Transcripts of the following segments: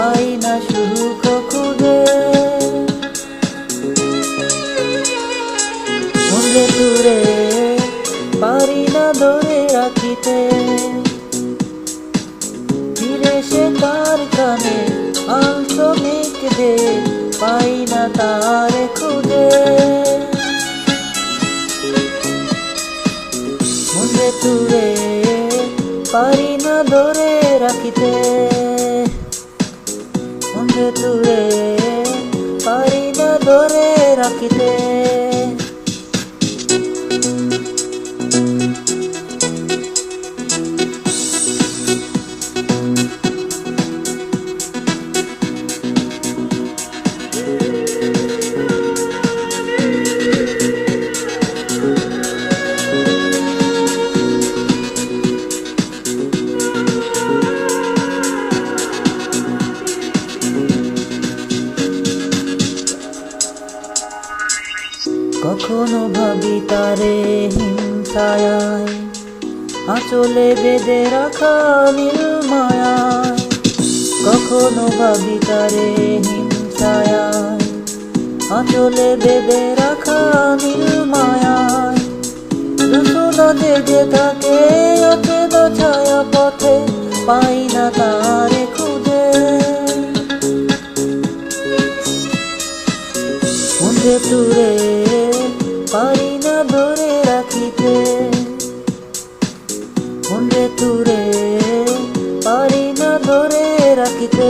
পাই না সুখ খুঁজে। মনরে তুরে পারি না ধরে রাখিতে, ফিরে সে কার কানে আলতো মেঘ দে, পাই না তারে খুঁজে। মনরে তুরে পারি না ধরে রাখিতে, মনরে তুরে পারি না ধরে রাখিতে। কখনো ভাবি তারে হিংসায়, আঁচলে বেঁধে রাখা নীল মায়ায়। কখনো ভাবি তারে হিংসায়, আঁচলে বেঁধে রাখা নীল মায়ায়। দুশোনা জেগে থাকে অচেনা ছায়া পথে, পাই না তারে খুঁজে। মনরে তুরে পারি না ধরে রাখিতে, মনরে তুরে পারি না ধরে রাখিতে।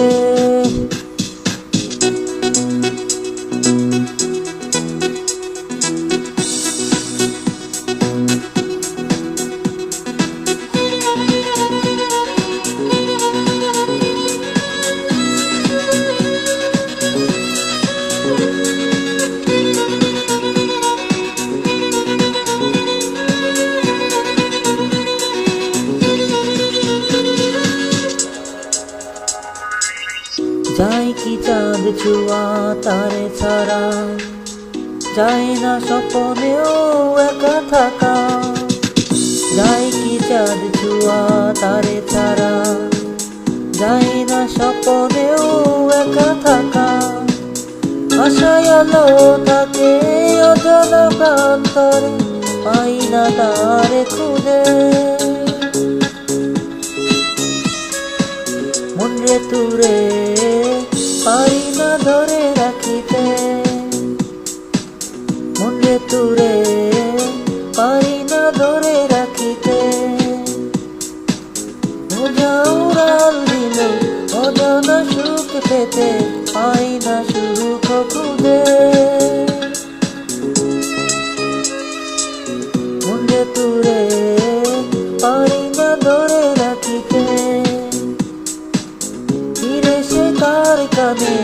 যাই কি চাঁদ ছুয়া তারে ছাড়া, যাই না স্বপ্নেও একা থাকা। যাই কি চাঁদ ছুয়া তারে ছাড়া, যাই না স্বপ্নেও একা থাকা। আশায় আলো থাকে অজানা প্রান্তরে, পাই না তারে খুঁজে। মনরে তুরে পারি না ধরে রাখিতে, মনরে তুরে পারি না ধরে রাখিতে। বোঝা উড়াল দিল অজানা সুখ পেতে, পাই না সুখ খুঁজে। মনরে তুরে পারি না ধরে রাখিতে, ফিরে সে কার কানে